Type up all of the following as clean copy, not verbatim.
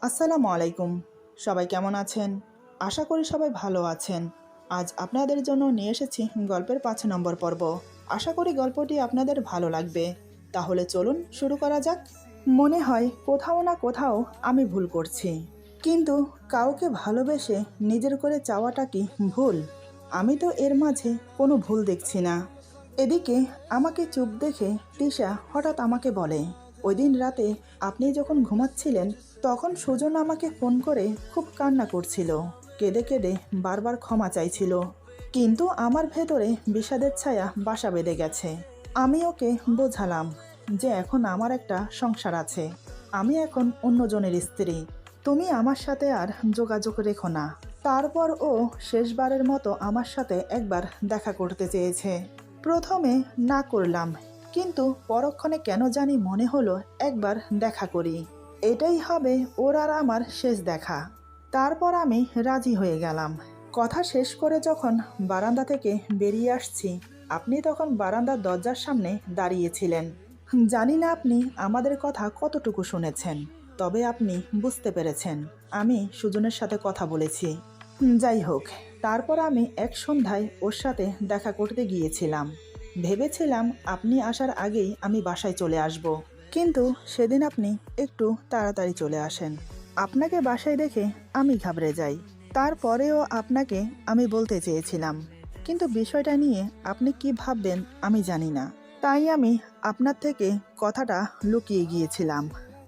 আসসালামু আলাইকুম। সবাই কেমন আছেন? আশা করি সবাই ভালো আছেন। আজ আপনাদের জন্য নিয়ে এসেছি গল্পের ৫ নম্বর পর্ব। আশা করি গল্পটি আপনাদের ভালো লাগবে। তাহলে চলুন শুরু করা যাক। মনে হয় কোথাও না কোথাও আমি ভুল করছি, কিন্তু কাউকে ভালোবেসে নিজের করে চাওয়াটা কি ভুল? আমি তো এর মাঝে কোনো ভুল দেখছি না। এদিকে আমাকে চুপ দেখে তিশা হঠাৎ আমাকে বলে, ওই দিন রাতে আপনি যখন ঘুমাচ্ছিলেন তখন সুজন আমাকে ফোন করে খুব কান্না করছিল, কেঁদে কেঁদে বারবার ক্ষমা চাইছিল। কিন্তু আমার ভেতরে বিষাদের ছায়া বাসা বেঁধে গেছে। আমি ওকে বোঝালাম যে এখন আমার একটা সংসার আছে, আমি এখন অন্যজনের স্ত্রী, তুমি আমার সাথে আর যোগাযোগ রেখো না। তারপর ও শেষবারের মতো আমার সাথে একবার দেখা করতে চেয়েছে। প্রথমে না করলাম, কিন্তু পরক্ষণে কেন জানি মনে হলো একবার দেখা করি, এটাই হবে ওর আর আমার শেষ দেখা। তারপর আমি রাজি হয়ে গেলাম। কথা শেষ করে যখন বারান্দা থেকে বেরিয়ে আসছি, আপনি তখন বারান্দার দরজার সামনে দাঁড়িয়েছিলেন। জানি না আপনি আমাদের কথা কতটুকু শুনেছেন, তবে আপনি বুঝতে পেরেছেন আমি সুজনের সাথে কথা বলেছি। যাই হোক, তারপর আমি এক সন্ধ্যায় ওর সাথে দেখা করতে গিয়েছিলাম। ভেবেছিলাম আপনি আসার আগেই আমি বাসায় চলে আসব, কিন্তু সেদিন আপনি একটু তাড়াতাড়ি চলে আসেন। আপনাকে বাসায় দেখে আমি ঘাবড়ে যাই। তারপরেও আপনাকে আমি বলতে চেয়েছিলাম, কিন্তু বিষয়টা নিয়ে আপনি কি ভাববেন আমি জানি না, তাই আমি আপনার থেকে কথাটা লুকিয়ে গিয়েছিলাম।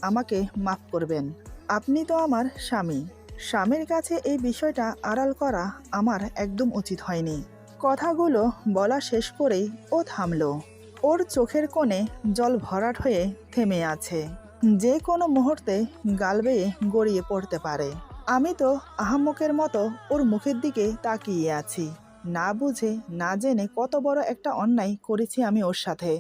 আমাকে মাফ করবেন। আপনি তো আমার স্বামী, স্বামীর কাছে এই বিষয়টা আড়াল করা আমার একদম উচিত হয়নি। কথাগুলো বলা শেষ করেই ও থামলো। ওর চোখের কোণে জল ভরাট হয়ে থেমে আছে, যে কোনো মুহূর্তে গাল বেয়ে গড়িয়ে পড়তে পারে। আমি তো আহাম্মকের মতো ওর মুখের দিকে তাকিয়ে আছি। না বুঝে না জেনে কত বড় একটা অন্যায় করেছি আমি ওর সাথে।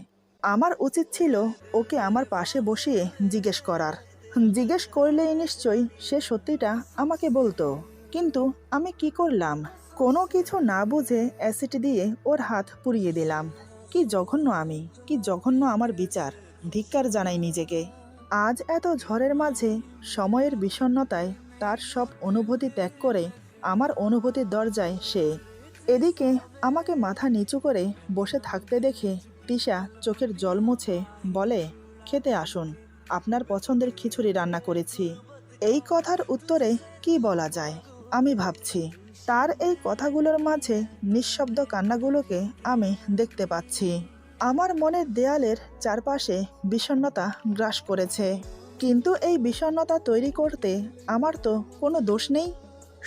আমার উচিত ছিল ওকে আমার পাশে বসিয়ে জিজ্ঞেস করার। জিজ্ঞেস করলেই নিশ্চয়ই সে সত্যিটা আমাকে বলতো, কিন্তু আমি কি করলাম? কোনো কিছু না বুঝে অ্যাসিড দিয়ে ওর হাত পুড়িয়ে দিলাম। কি জঘন্য আমি, কি জঘন্য আমার বিচার! ধিক্কার জানাই নিজেকে। আজ এত ঝড়ের মাঝে সময়ের বিষণ্ণতায় তার সব অনুভূতি ত্যাগ করে আমার অনুভূতির দরজায় সে। এদিকে আমাকে মাথা নিচু করে বসে থাকতে দেখে তিশা চোখের জল মুছে বলে, খেতে আসুন, আপনার পছন্দের খিচুড়ি রান্না করেছি। এই কথার উত্তরে কি বলা যায় আমি ভাবছি। তার এই কথাগুলোর মাঝে নিঃশব্দ কান্নাগুলোকে আমি দেখতে পাচ্ছি। আমার মনের দেয়ালের চারপাশে বিষণ্ণতা গ্রাস করেছে, কিন্তু এই বিষণ্ণতা তৈরি করতে আমার তো কোনো দোষ নেই।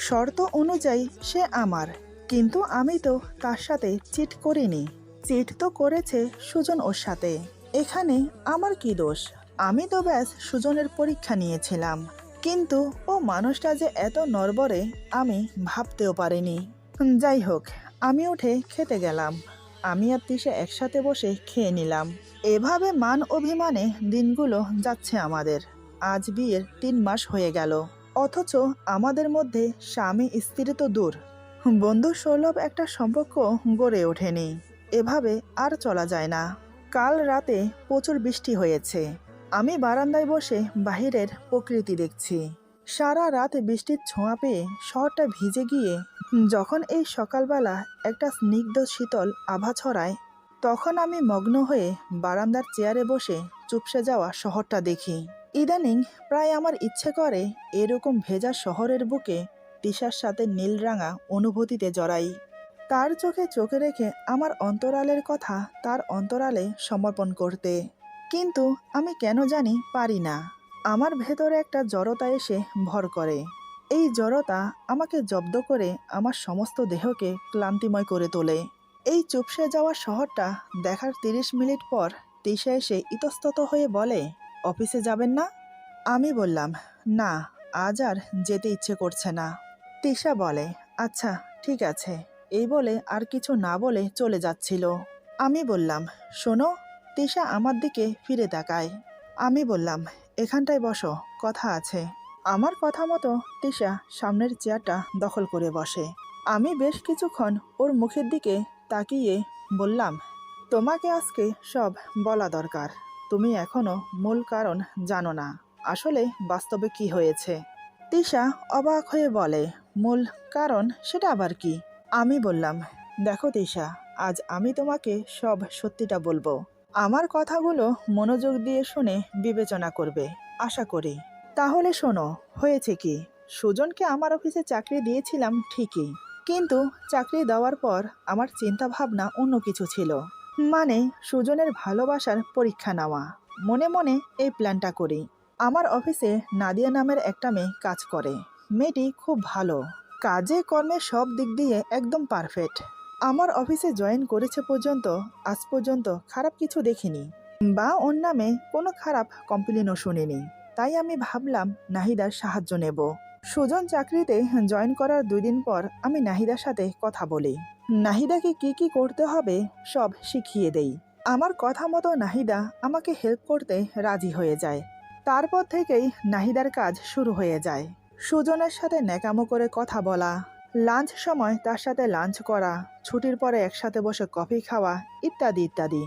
শর্ত অনুযায়ী সে আমার, কিন্তু আমি তো তার সাথে চিট করিনি। চিট তো করেছে সুজন ওর সাথে। এখানে আমার কি দোষ? আমি তো ব্যাস সুজনের পরীক্ষা নিয়েছিলাম, কিন্তু ও মানুষটা যে এত নড়বড়ে আমি ভাবতেও পারিনি। যাই হোক, আমি উঠে খেতে গেলাম। আমি আর তিশা একসাথে বসে খেয়ে নিলাম। এভাবে মান অভিমানে দিনগুলো যাচ্ছে আমাদের। আজ বিয়ের ৩ মাস হয়ে গেল, অথচ আমাদের মধ্যে স্বামী স্ত্রী তো দূর, বন্ধু সুলভ একটা সম্পর্ক গড়ে ওঠেনি। এভাবে আর চলা যায় না। কাল রাতে প্রচুর বৃষ্টি হয়েছে। আমি বারান্দায় বসে বাহিরের প্রকৃতি দেখছি। সারা রাত বৃষ্টির ছোঁয়া পেয়ে শহরটা ভিজে গিয়ে যখন এই সকালবেলা একটা স্নিগ্ধ শীতল আভা ছড়ায়, তখন আমি মগ্ন হয়ে বারান্দার চেয়ারে বসে চুপসে যাওয়া শহরটা দেখি। ইদানিং প্রায় আমার ইচ্ছে করে এরকম ভেজা শহরের বুকে তিশার সাথে নীলরাঙা অনুভূতিতে জড়াই। তার চোখে চোখে রেখে আমার অন্তরালের কথা তার অন্তরালে সমর্পণ করতে, কিন্তু আমি কেন জানি পারি না। আমার ভেতরে একটা জড়তা এসে ভর করে। এই জড়তা আমাকে জব্দ করে আমার সমস্ত দেহকে ক্লান্তিময় করে তোলে। এই চুপসে যাওয়া শহরটা দেখার ৩০ মিনিট পর তিশা এসে ইতস্তত হয়ে বলে, অফিসে যাবেন না? আমি বললাম, না, আজ আর যেতে ইচ্ছে করছে না। তিশা বলে, আচ্ছা ঠিক আছে, এই বলে আর কিছু না বলে চলে যাচ্ছিল। আমি বললাম, শোনো। তিশা আমার দিকে ফিরে তাকায়। আমি বললাম, এখানটায় বসো, কথা আছে। আমার কথা মতো তিশা সামনের চেয়ারটা দখল করে বসে। আমি বেশ কিছুক্ষণ ওর মুখের দিকে তাকিয়ে বললাম, তোমাকে আজকে সব বলা দরকার। তুমি এখনো মূল কারণ জানো না, আসলে বাস্তবে কি হয়েছে। তিশা অবাক হয়ে বলে, মূল কারণ সেটা আবার কি? আমি বললাম, দেখো তিশা, আজ আমি তোমাকে সব সত্যিটা বলবো। আমার কথাগুলো মনোযোগ দিয়ে শুনে বিবেচনা করবে, আশা করি। তাহলে শোনো, হয়েছে কি, সুজনকে আমার অফিসে চাকরি দিয়েছিলাম ঠিকই, কিন্তু চাকরি দেওয়ার পর আমার চিন্তা ভাবনা অন্য কিছু ছিল। মানে সুজনের ভালোবাসার পরীক্ষা নেওয়া। মনে মনে এই প্ল্যানটা করি। আমার অফিসে নাদিয়া নামের একটা মেয়ে কাজ করে। মেয়েটি খুব ভালো, কাজে কর্মে সব দিক দিয়ে একদম পারফেক্ট। আমার অফিসে জয়েন করেছে পর্যন্ত আজ পর্যন্ত খারাপ কিছু দেখিনি, বা ওর নামে কোনো খারাপ কমপ্লেনও শুনিনি। তাই আমি ভাবলাম নাহিদার সাহায্য নেব। সুজন চাকরিতে জয়েন করার 2 দিন পর আমি নাহিদার সাথে কথা বলি। নাহিদাকে কি কি করতে হবে সব শিখিয়ে দেই। আমার কথা মতো নাহিদা আমাকে হেল্প করতে রাজি হয়ে যায়। তারপর থেকেই নাহিদার কাজ শুরু হয়ে যায়। সুজনের সাথে ন্যাকামো করে কথা বলা, লাঞ্চ সময় তার সাথে লাঞ্চ করা, ছুটির পরে একসাথে বসে কফি খাওয়া, ইত্যাদি ইত্যাদি।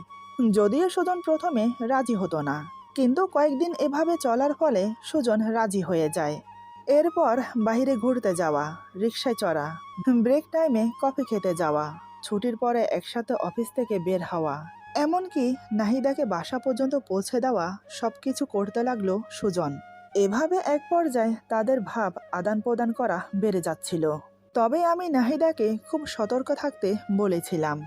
যদিও সুজন প্রথমে রাজি হতো না, কিন্তু কয়েকদিন এভাবে চলার ফলে সুজন রাজি হয়ে যায়। এরপর বাইরে ঘুরতে যাওয়া, রিকশায় চড়া, ব্রেক টাইমে কফি খেতে যাওয়া, ছুটির পরে একসাথে অফিস থেকে বের হওয়া, এমনকি নাহিদাকে বাসা পর্যন্ত পৌঁছে দেওয়া, সবকিছু করতে লাগলো সুজন। এভাবে এক পর্যায়ে তাদের ভাব আদান প্রদান করা বেড়ে যাচ্ছিল। তবে আমি নাহিদাকে খুব সতর্ক থাকতে বলেছিলাম,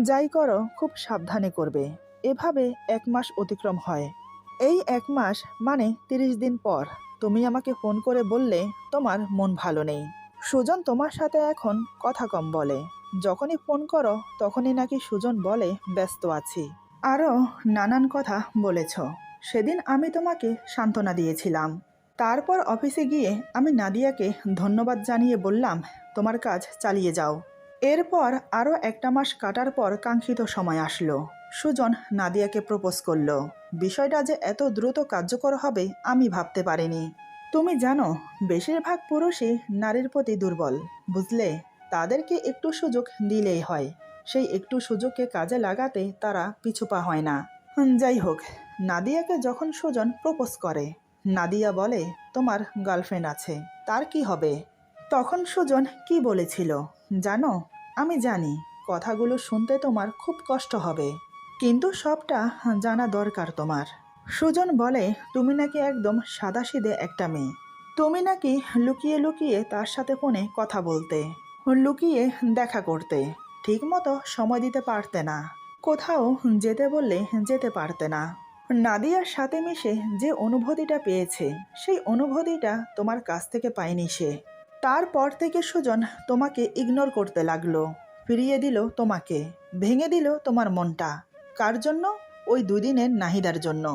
যাই করো খুব সাবধানে করবে। এভাবে 1 মাস অতিক্রম হয়। এই 1 মাস মানে 30 দিন পর তুমি আমাকে ফোন করে বললে তোমার মন ভালো নেই। সুজন তোমার সাথে এখন কথা কম বলে। যখনই ফোন করো তখনই নাকি সুজন বলে ব্যস্ত আছি। আরও নানান কথা বলেছ। সেদিন আমি তোমাকে সান্ত্বনা দিয়েছিলাম। তারপর অফিসে গিয়ে আমি নাদিয়াকে ধন্যবাদ জানিয়ে বললাম, তোমার কাজ চালিয়ে যাও। এরপর আরও 1টা মাস কাটার পর কাঙ্ক্ষিত সময় আসলো। সুজন নাদিয়াকে প্রপোজ করলো। বিষয়টা যে এত দ্রুত কার্যকর হবে আমি ভাবতে পারিনি। তুমি জানো, বেশিরভাগ পুরুষই নারীর প্রতি দুর্বল, বুঝলে? তাদেরকে একটু সুযোগ দিলেই হয়। সেই একটু সুযোগকে কাজে লাগাতে তারা পিছুপা হয় না। যাই হোক, নাদিয়াকে যখন সুজন প্রপোজ করে, নাদিয়া বলে, তোমার গার্লফ্রেন্ড আছে, তার কি হবে? তখন সুজন কি বলেছিল জানো? আমি জানি কথাগুলো শুনতে তোমার খুব কষ্ট হবে, কিন্তু সবটা জানা দরকার তোমার। সুজন বলে, তুমি নাকি একদম সাদাসিধে একটা মেয়ে। তুমি নাকি লুকিয়ে লুকিয়ে তার সাথে ফোনে কথা বলতে, লুকিয়ে দেখা করতে, ঠিকমতো সময় দিতে পারতে না, কোথাও যেতে বললে যেতে পারতে না। নাদিয়ার সাথে মিশে যে অনুভূতিটা পেয়েছে, সেই অনুভূতিটা তোমার কাছ থেকে পায়নি সে। তারপর থেকে সুজন তোমাকে ইগনোর করতে লাগলো, ফিরিয়ে দিল তোমাকে, ভেঙে দিল তোমার মনটা। কার জন্য? ওই 2 দিনের নাহিদার জন্য।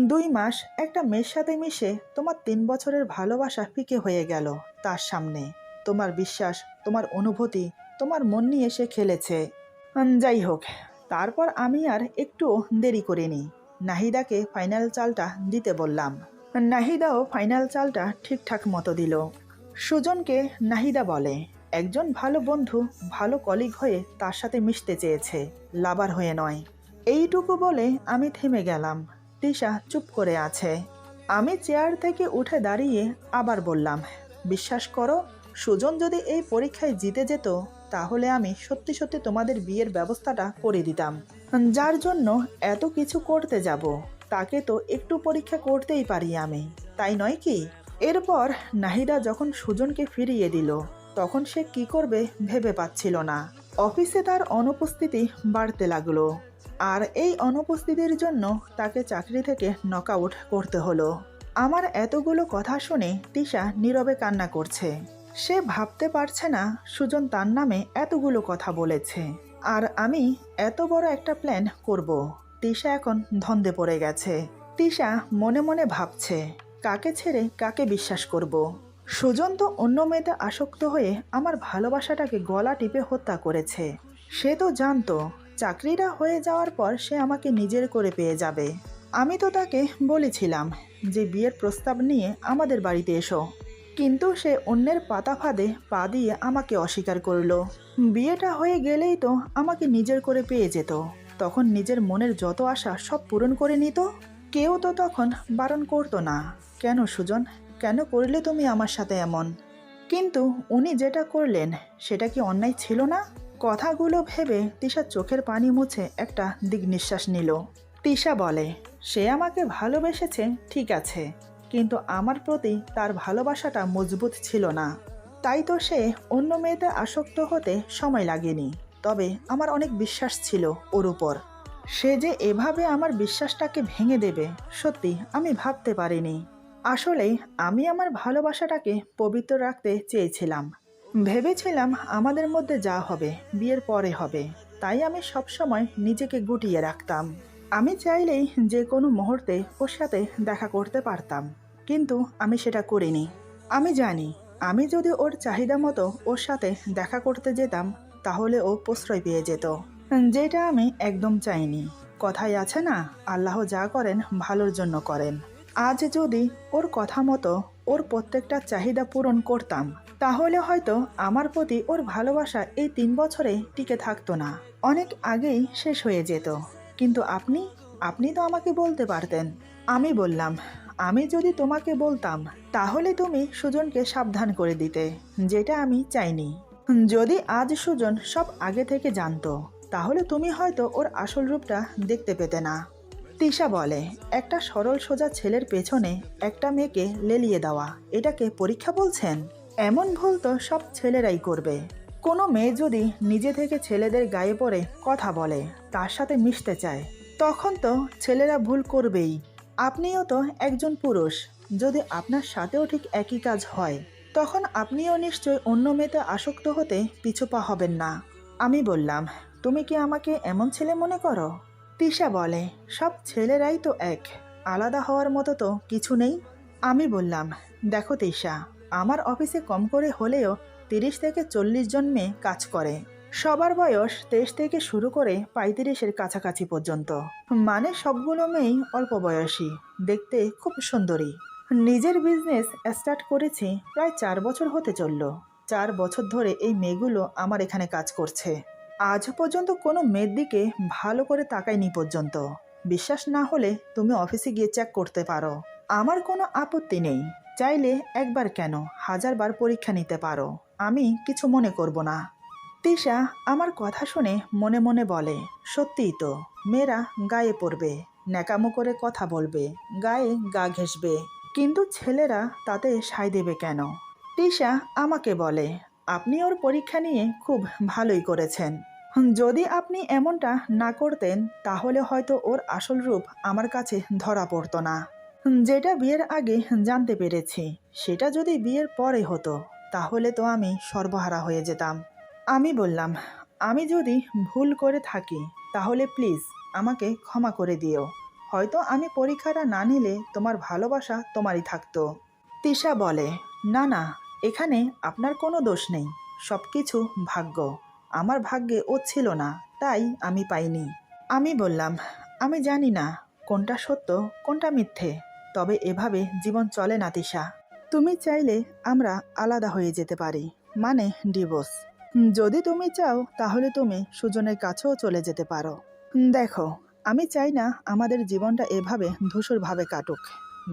2 মাস একটা মেয়ের সাথে মিশে তোমার 3 বছরের ভালোবাসা ফিকে হয়ে গেল তার সামনে। তোমার বিশ্বাস, তোমার অনুভূতি, তোমার মন নিয়ে সে খেলেছে। যাই হোক, তারপর আমি আর একটু দেরি করিনি। নাহিদাকে ফাইনাল চালটা দিতে বললাম। নাহিদাও ফাইনাল চালটা ঠিকঠাক মতো দিল। সুজনকে নাহিদা বলে, একজন ভালো বন্ধু, ভালো কলিগ হয়ে তার সাথে মিশতে চেয়েছে, লাভার হয়ে নয়। এইটুকু বলে আমি থেমে গেলাম। তিশা চুপ করে আছে। আমি চেয়ার থেকে উঠে দাঁড়িয়ে আবার বললাম, বিশ্বাস করো, সুজন যদি এই পরীক্ষায় জিতে যেত তাহলে আমি সত্যি সত্যি তোমাদের বিয়ের ব্যবস্থাটা করে দিতাম। যার জন্য এত কিছু করতে যাব, তাকে তো একটু পরীক্ষা করতেই পারি আমি, তাই নয় কি? এরপর নাহিদা যখন সুজনকে ফিরিয়ে দিল, তখন সে কি করবে ভেবে পাচ্ছিল না। অফিসে তার অনুপস্থিতি বাড়তে লাগলো, আর এই অনুপস্থিতির জন্য তাকে চাকরি থেকে নকআউট করতে হলো। আমার এতগুলো কথা শুনে তিশা নীরবে কান্না করছে। সে ভাবতে পারছে না সুজন তার নামে এতগুলো কথা বলেছে, আর আমি এত বড় একটা প্ল্যান করব। তিশা এখন ধন্দে পড়ে গেছে। তিশা মনে মনে ভাবছে, কাকে ছেড়ে কাকে বিশ্বাস করব। সুজন তো অন্য মেয়েতে আসক্ত হয়ে আমার ভালোবাসাটাকে গলা টিপে হত্যা করেছে। সে তো জানতো চাকরিটা হয়ে যাওয়ার পর সে আমাকে নিজের করে পেয়ে যাবে। আমি তো তাকে বলেছিলাম যে বিয়ের প্রস্তাব নিয়ে আমাদের বাড়িতে এসো, কিন্তু সে অন্যের পাতা ফাঁদে পা দিয়ে আমাকে অস্বীকার করলো। বিয়েটা হয়ে গেলেই তো আমাকে নিজের করে পেয়ে যেত, তখন নিজের মনের যত আশা সব পূরণ করে নিত। কেউ তো তখন বারণ করতো না। কেন সুজন, কেন করলে তুমি আমার সাথে এমন? কিন্তু উনি যেটা করলেন সেটা কি অন্যায় ছিল না? কথাগুলো ভেবে তিশা চোখের পানি মুছে একটা দিক নিঃশ্বাস নিল। তিশা বলে, সে আমাকে ভালোবেসেছে ঠিক আছে, কিন্তু আমার প্রতি তার ভালোবাসাটা মজবুত ছিল না। তাই তো সে অন্য মেয়েতে আসক্ত হতে সময় লাগেনি। তবে আমার অনেক বিশ্বাস ছিল ওর উপর। সে যে এভাবে আমার বিশ্বাসটাকে ভেঙে দেবে, সত্যি আমি ভাবতে পারিনি। আসলে আমি আমার ভালোবাসাটাকে পবিত্র রাখতে চেয়েছিলাম। ভেবেছিলাম আমাদের মধ্যে যা হবে বিয়ের পরে হবে। তাই আমি সবসময় নিজেকে গুটিয়ে রাখতাম। আমি চাইলেই যে কোনো মুহূর্তে ওর সাথে দেখা করতে পারতাম, কিন্তু আমি সেটা করিনি। আমি জানি আমি যদি ওর চাহিদা মতো ওর সাথে দেখা করতে যেতাম তাহলে ও প্রশ্রয় পেয়ে যেত, যেটা আমি একদম চাইনি। কথাই আছে না, আল্লাহ যা করেন ভালোর জন্য করেন। আজ যদি ওর কথা মতো ওর প্রত্যেকটা চাহিদা পূরণ করতাম তাহলে হয়তো আমার প্রতি ওর ভালোবাসা এই 3 বছরে টিকে থাকতো না, অনেক আগেই শেষ হয়ে যেত। কিন্তু আপনি তো আমাকে বলতে পারতেন। আমি বললাম, আমি যদি তোমাকে বলতাম তাহলে তুমি সুজনকে সাবধান করে দিতে, যেটা আমি চাইনি। যদি আজ সুজন সব আগে থেকে জানতো তাহলে তুমি হয়তো ওর আসল রূপটা দেখতে পেতে না। তিশা বলে, একটা সরল সোজা ছেলের পেছনে একটা মেয়েকে লেলিয়ে দেওয়া, এটাকে পরীক্ষা বলছেন? এমন ভুল তো সব ছেলেরাই করবে। কোনো মেয়ে যদি নিজে থেকে ছেলেদের গায়ে পড়ে কথা বলে, তার সাথে মিশতে চায়, তখন তো ছেলেরা ভুল করবেই। আপনিও তো একজন পুরুষ, যদি আপনার সাথেও ঠিক একই কাজ হয় তখন আপনিও নিশ্চয় অন্য মেয়েতে আসক্ত হতে পিছুপা হবেন না। আমি বললাম, তুমি কি আমাকে এমন ছেলে মনে করো? তিশা বলে, সব ছেলেরাই তো এক, আলাদা হওয়ার মতো তো কিছু নেই। আমি বললাম, দেখো তিশা, আমার অফিসে কম করে হলেও 30 থেকে 40 জন মেয়ে কাজ করে। সবার বয়স 23 থেকে শুরু করে 35-এর কাছাকাছি পর্যন্ত। মানে সবগুলো মেয়েই অল্প বয়সী, দেখতে খুব সুন্দরী। নিজের বিজনেস স্টার্ট করেছি প্রায় 4 বছর হতে চলল। 4 বছর ধরে এই মেয়েগুলো আমার এখানে কাজ করছে। আজ পর্যন্ত কোনো মেয়ের দিকে ভালো করে তাকাইনি পর্যন্ত। বিশ্বাস না হলে তুমি অফিসে গিয়ে চেক করতে পারো। আমার কোনো আপত্তি নেই, চাইলে একবার কেন 1000 বার পরীক্ষা নিতে পারো, আমি কিছু মনে করব না। তিশা আমার কথা শুনে মনে মনে বলে, সত্যিই তো, মেয়েরা গায়ে পড়বে, ন্যাকামো করে কথা বলবে, গায়ে গা ঘেঁষবে, কিন্তু ছেলেরা তাতে সায় দেবে কেন? তিশা আমাকে বলে, আপনি ওর পরীক্ষা নিয়ে খুব ভালোই করেছেন। যদি আপনি এমনটা না করতেন তাহলে হয়তো ওর আসল রূপ আমার কাছে ধরা পড়তো না। যেটা বিয়ের আগে জানতে পেরেছি সেটা যদি বিয়ের পরে হতো তাহলে তো আমি সর্বহারা হয়ে যেতাম। আমি বললাম, আমি যদি ভুল করে থাকি তাহলে প্লিজ আমাকে ক্ষমা করে দিও। হয়তো আমি পরীক্ষাটা না নিলে তোমার ভালোবাসা তোমারই থাকতো। তিশা বলে, না না, এখানে আপনার কোনো দোষ নেই, সব কিছু ভাগ্য। আমার ভাগ্যে ও ছিল না, তাই আমি পাইনি। আমি বললাম, আমি জানি না কোনটা সত্য কোনটা মিথ্যে, তবে এভাবে জীবন চলে না তিশা। তুমি চাইলে আমরা আলাদা হয়ে যেতে পারি, মানে ডিভোর্স। যদি তুমি চাও তাহলে তুমি সুজনের কাছেও চলে যেতে পারো। দেখো, আমি চাই না আমাদের জীবনটা এভাবে ধূসরভাবে কাটুক,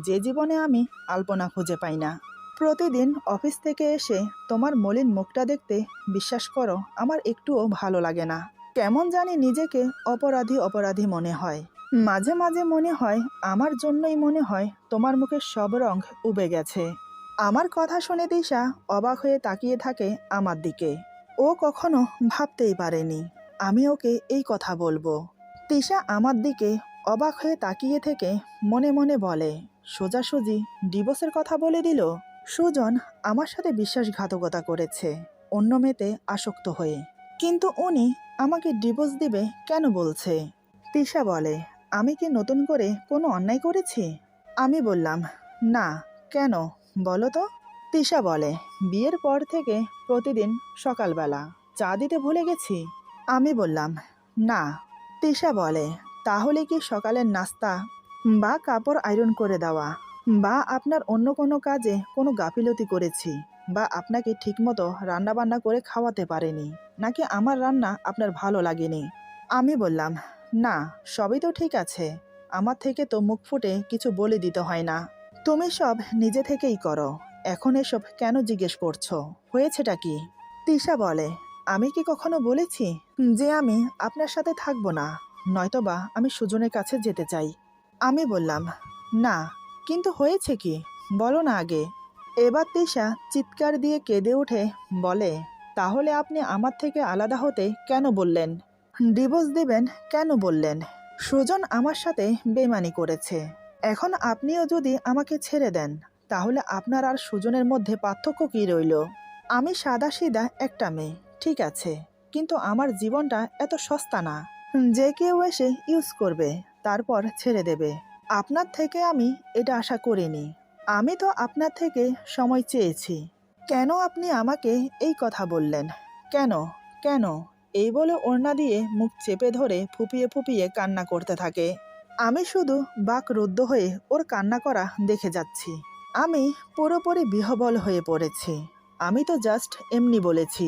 যে জীবনে আমি আলপনা খুঁজে পাই না। প্রতিদিন অফিস থেকে এসে তোমার মলিন মুখটা দেখতে বিশ্বাস করো আমার একটুও ভালো লাগে না। কেমন জানি নিজেকে অপরাধী অপরাধী মনে হয়। মাঝে মাঝে মনে হয় আমার জন্যই মনে হয় তোমার মুখের সব রং উবে গেছে। আমার কথা শুনে তিশা অবাক হয়ে তাকিয়ে থাকে আমার দিকে। ও কখনো ভাবতেই পারেনি আমি ওকে এই কথা বলবো। তিশা আমার দিকে অবাক হয়ে তাকিয়ে থেকে মনে মনে বলে, সোজাসুজি ডিভোর্সের কথা বলে দিল। সুজন আমার সাথে বিশ্বাসঘাতকতা করেছে অন্য মেয়েতে আসক্ত হয়ে, কিন্তু উনি আমাকে ডিভোর্স দিবে কেন বলছে? তিশা বলে, আমি কি নতুন করে কোনো অন্যায় করেছি? আমি বললাম, না, কেন বলো তো? তিশা বলে, বিয়ের পর থেকে প্রতিদিন সকালবেলা চা দিতে ভুলে গেছি। আমি বললাম, না। তিশা বলে, তাহলে কি সকালের নাস্তা বা কাপড় আয়রন করে দেওয়া বা আপনার অন্য কোনো কাজে কোনো গাফিলতি করেছি, বা আপনাকে ঠিকমতো রান্নাবান্না করে খাওয়াতে পারেনি, নাকি আমার রান্না আপনার ভালো লাগেনি? আমি বললাম, না, সবই তো ঠিক আছে, আমার থেকে তো মুখ ফুটে কিছু বলে দিতে হয় না। তুমি সব নিজে থেকেই করো, এখন এসব কেন জিজ্ঞেস করছো? হয়েছেটা কি? তিশা বলে, আমি কি কখনো বলেছি যে আমি আপনার সাথে থাকবো না, নয়তোবা আমি সুজনের কাছে যেতে চাই? আমি বললাম, না, কিন্তু হয়েছে কি বলো না আগে। এবার তিশা চিৎকার দিয়ে কেঁদে উঠে বলে, তাহলে আপনি আমার থেকে আলাদা হতে কেন বললেন? ডিভোর্স দেবেন কেন বললেন? সুজন আমার সাথে বেমানি করেছে, এখন আপনিও যদি আমাকে ছেড়ে দেন তাহলে আপনার আর সুজনের মধ্যে পার্থক্য কী রইল? আমি সাদাসিধা একটা মেয়ে, ঠিক আছে, কিন্তু আমার জীবনটা এত সস্তা না যে কেউ এসে ইউজ করবে তারপর ছেড়ে দেবে। আপনার থেকে আমি এটা আশা করিনি। আমি তো আপনার থেকে সময় চেয়েছি, কেন আপনি আমাকে এই কথা বললেন? কেন কেন? এই বলে ওড়না দিয়ে মুখ চেপে ধরে ফুপিয়ে ফুপিয়ে কান্না করতে থাকে। আমি শুধু বাকরুদ্ধ হয়ে ওর কান্না করা দেখে যাচ্ছি। আমি পুরোপুরি বিহ্বল হয়ে পড়েছি। আমি তো জাস্ট এমনি বলেছি।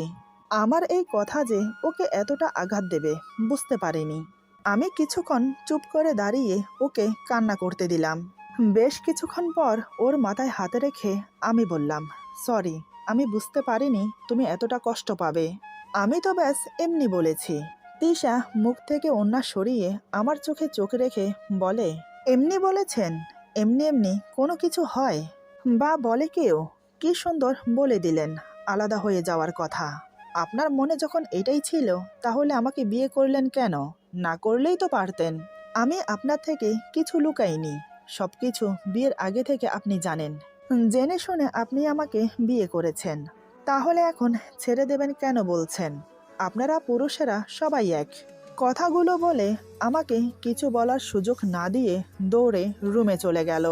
আমার এই কথা যে ওকে এতটা আঘাত দেবে বুঝতে পারিনি। আমি কিছুক্ষণ চুপ করে দাঁড়িয়ে ওকে কান্না করতে দিলাম। বেশ কিছুক্ষণ পর ওর মাথায় হাতে রেখে আমি বললাম, সরি, আমি বুঝতে পারিনি তুমি এতটা কষ্ট পাবে। আমি তো ব্যাস এমনি বলেছি। তিশা মুখ থেকে ওড়না সরিয়ে আমার চোখে চোখ রেখে বলে, এমনি বলেছেন? এমনি এমনি কোনো কিছু হয়? বা বলে কেউ? কি সুন্দর বলে দিলেন আলাদা হয়ে যাওয়ার কথা। আপনার মনে যখন এটাই ছিল তাহলে আমাকে বিয়ে করলেন কেন? না করলেই তো পারতেন। আমি আপনার থেকে কিছু লুকাইনি, সব কিছু বিয়ের আগে থেকে আপনি জানেন। জেনে শুনে আপনি আমাকে বিয়ে করেছেন, তাহলে এখন ছেড়ে দেবেন কেন বলছেন? আপনারা পুরুষেরা সবাই এক। কথাগুলো বলে আমাকে কিছু বলার সুযোগ না দিয়ে দৌড়ে রুমে চলে গেল।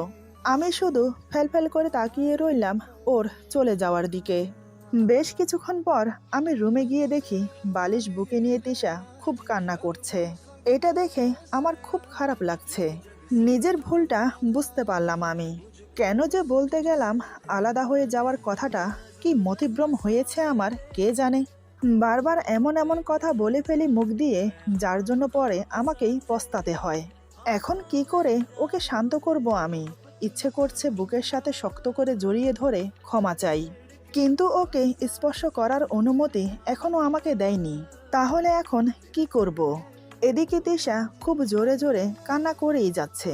আমি শুধু ফেলফেল করে তাকিয়ে রইলাম ওর চলে যাওয়ার দিকে। বেশ কিছুক্ষণ পর আমি রুমে গিয়ে দেখি বালিশ বুকে নিয়ে তিশা খুব কান্না করছে। এটা দেখে আমার খুব খারাপ লাগছে। নিজের ভুলটা বুঝতে পারলাম আমি। কেন যে বলতে গেলাম আলাদা হয়ে যাওয়ার কথাটা, কি মতিভ্রম হয়েছে আমার কে জানে। বারবার এমন এমন কথা বলে ফেলি মুখ দিয়ে, যার জন্য পরে আমাকেই পস্তাতে হয়। এখন কি করে ওকে শান্ত করব আমি? ইচ্ছে করছে বুকের সাথে শক্ত করে জড়িয়ে ধরে ক্ষমা চাই, কিন্তু ওকে স্পর্শ করার অনুমতি এখনো আমাকে দেয়নি। তাহলে এখন কি করব? এদিকে তিশা খুব জোরে জোরে কান্না করেই যাচ্ছে,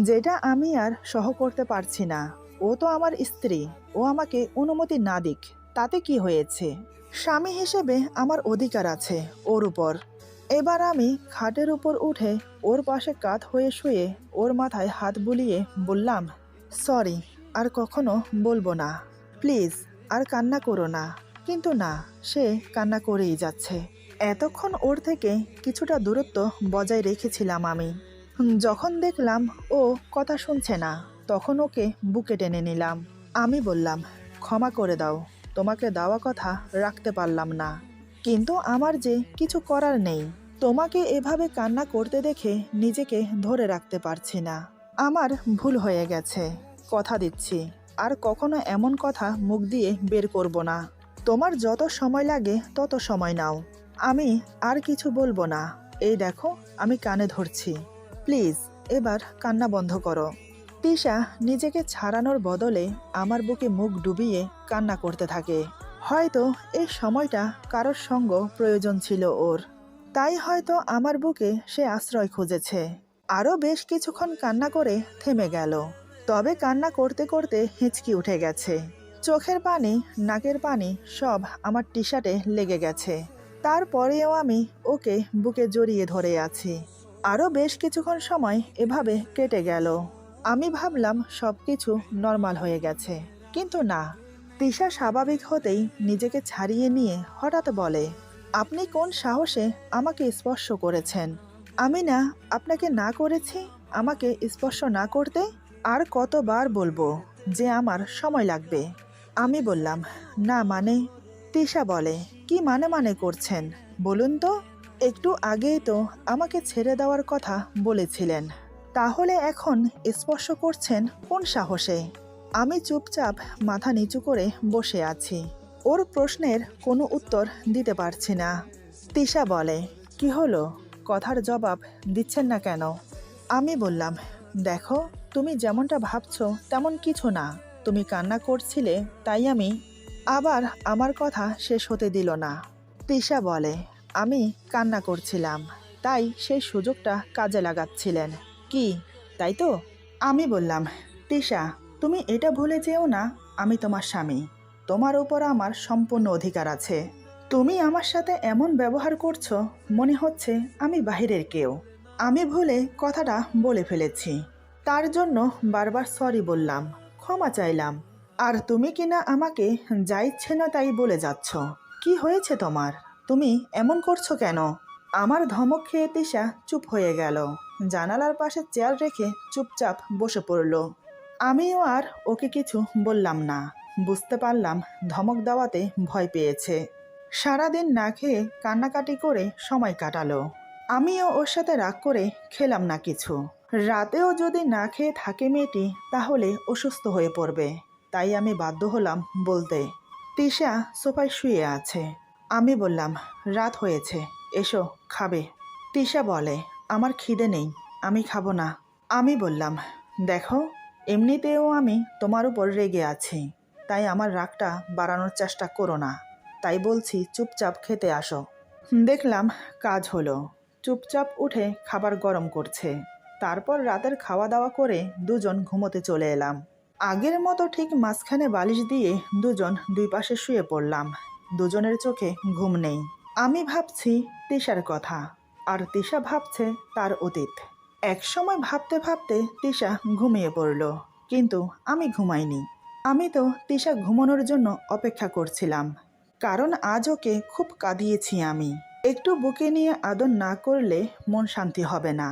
যেটা আমি আর সহ করতে পারছি না। ও তো আমার স্ত্রী, ও আমাকে অনুমতি না দিক তাতে কি হয়েছে? স্বামী হিসেবে আমার অধিকার আছে ওর উপর। এবার আমি খাটের উপর উঠে ওর পাশে কাত হয়ে শুয়ে ওর মাথায় হাত বুলিয়ে বললাম, সরি, আর কখনো বলবো না, প্লিজ আর কান্না করো না। কিন্তু না, সে কান্না করেই যাচ্ছে। এতক্ষণ ওর থেকে কিছুটা দূরত্ব বজায় রেখেছিলাম আমি। যখন দেখলাম ও কথা শুনছে না, তখন ওকে বুকে টেনে নিলাম। আমি বললাম, ক্ষমা করে দাও, তোমাকে দেওয়া কথা রাখতে পারলাম না, কিন্তু আমার যে কিছু করার নেই। তোমাকে এভাবে কান্না করতে দেখে নিজেকে ধরে রাখতে পারছি না। আমার ভুল হয়ে গেছে, কথা দিচ্ছি আর কখনো এমন কথা মুখ দিয়ে বের করব না। তোমার যত সময় লাগে তত সময় নাও, আমি আর কিছু বলবো না। এই দেখো, আমি কানে ধরছি, প্লিজ এবার কান্না বন্ধ করো। তিশা নিজেকে ছাড়ানোর বদলে আমার বুকে মুখ ডুবিয়ে কান্না করতে থাকে। হয়তো এই সময়টা কারোর সঙ্গ প্রয়োজন ছিল ওর, তাই হয়তো আমার বুকে সে আশ্রয় খুঁজেছে। আরও বেশ কিছুক্ষণ কান্না করে থেমে গেল, তবে কান্না করতে করতে হিঁচকি উঠে গেছে। চোখের পানি, নাকের পানি সব আমার টি শার্টে লেগে গেছে। তারপরেও আমি ওকে বুকে জড়িয়ে ধরে আছি। আরও বেশ কিছুক্ষণ সময় এভাবে কেটে গেল। আমি ভাবলাম সব কিছু নর্মাল হয়ে গেছে, কিন্তু না। তিশা স্বাভাবিক হতেই নিজেকে ছাড়িয়ে নিয়ে হঠাৎ বলে, আপনি কোন সাহসে আমাকে স্পর্শ করেছেন? আমি না আপনাকে না করেছি আমাকে স্পর্শ না করতে? আর কতবার বলবো যে আমার সময় লাগবে? আমি বললাম, না মানে। তিশা বলে, কি মানে করছেন বলুন তো? একটু আগেই তো আমাকে ছেড়ে দেওয়ার কথা বলেছিলেন, তাহলে এখন স্পর্শ করছেন কোন সাহসে? আমি চুপচাপ মাথা নিচু করে বসে আছি। ওর প্রশ্নের কোনো উত্তর দিতে পারছি না। তিশা বলে, কি হলো, কথার জবাব দিচ্ছেন না কেন? আমি বললাম, দেখো, তুমি যেমনটা ভাবছো তেমন কিছু না। তুমি কান্না করছিলে তাই আমি। আবার আমার কথা শেষ হতে দিল না। তিশা বলে, আমি কান্না করছিলাম, তাই সেই সুযোগটা কাজে লাগাচ্ছিলেন কি, তাই তো? আমি বললাম, তিশা, তুমি এটা ভুলে যেও না, আমি তোমার স্বামী। তোমার উপর আমার সম্পূর্ণ অধিকার আছে। তুমি আমার সাথে এমন ব্যবহার করছো, মনে হচ্ছে আমি বাহিরের কেউ। আমি ভুলে কথাটা বলে ফেলেছি, তার জন্য বারবার সরি বললাম, ক্ষমা চাইলাম। আর তুমি কিনা আমাকে যা ইচ্ছে না তাই বলে যাচ্ছ। কি হয়েছে তোমার? তুমি এমন করছো কেন? আমার ধমক খেয়ে তিশা চুপ হয়ে গেল। জানালার পাশে চেয়ার রেখে চুপচাপ বসে পড়ল। আমিও আর ওকে কিছু বললাম না। বুঝতে পারলাম ধমক দেওয়াতে ভয় পেয়েছে। সারাদিন না খেয়ে কান্নাকাটি করে সময় কাটালো। আমিও ওর সাথে রাগ করে খেলাম না কিছু। রাতেও যদি না খেয়ে থাকে মেয়েটি তাহলে অসুস্থ হয়ে পড়বে। তাই আমি বাধ্য হলাম বলতে। তিশা সোফায় শুয়ে আছে। আমি বললাম, রাত হয়েছে, এসো খাবে। তিশা বলে, আমার খিদে নেই, আমি খাবো না। আমি বললাম, দেখো, এমনিতেও আমি তোমার উপর রেগে আছি, তাই আমার রাগটা বাড়ানোর চেষ্টা করো না। তাই বলছি চুপচাপ খেতে আসো। দেখলাম কাজ হলো। চুপচাপ উঠে খাবার গরম করছে। তারপর রাতের খাওয়া দাওয়া করে দুজন ঘুমোতে চলে এলাম। আগের মতো ঠিক মাঝখানে বালিশ দিয়ে দুজন দুই পাশে শুয়ে পড়লাম। দুজনের চোখে ঘুম নেই। আমি ভাবছি তিশার কথা, আর তিশা ভাবছে তার অতীত। একসময় ভাবতে ভাবতে তিশা ঘুমিয়ে পড়ল, কিন্তু আমি ঘুমাইনি। আমি তো তিশা ঘুমানোর জন্য অপেক্ষা করছিলাম, কারণ আজ ওকে খুব কাঁদিয়েছি আমি। একটু বুকে নিয়ে আদর না করলে মন শান্তি হবে না।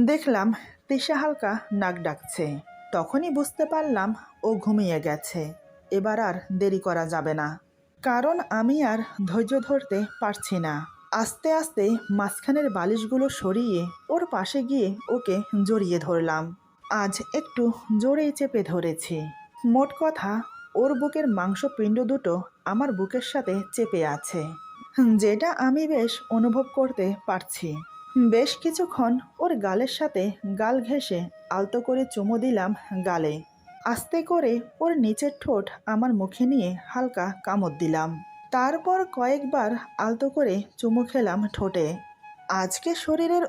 দেখলাম তিশা হালকা নাক ডাকছে। তখনই বুঝতে পারলাম ও ঘুমিয়ে গেছে। এবার আর দেরি করা যাবে না, কারণ আমি আর ধৈর্য ধরতে পারছি না। আস্তে আস্তে মাঝখানের বালিশগুলো সরিয়ে ওর পাশে গিয়ে ওকে জড়িয়ে ধরলাম। আজ একটু জোরেই চেপে ধরেছি। মোট কথা, ওর বুকের মাংসপিণ্ড দুটো আমার বুকের সাথে চেপে আছে, যেটা আমি বেশ অনুভব করতে পারছি। বেশ কিছুক্ষণ ওর গালের সাথে গাল ঘেঁষে আলতো করে চুমু দিলাম গালে। আস্তে করে ওর নিচের ঠোঁট আমার মুখে নিয়ে হালকা কামড় দিলাম। তারপর কয়েকবার আলতো করে চুমু খেলাম ঠোঁটে। আজকে শরীরের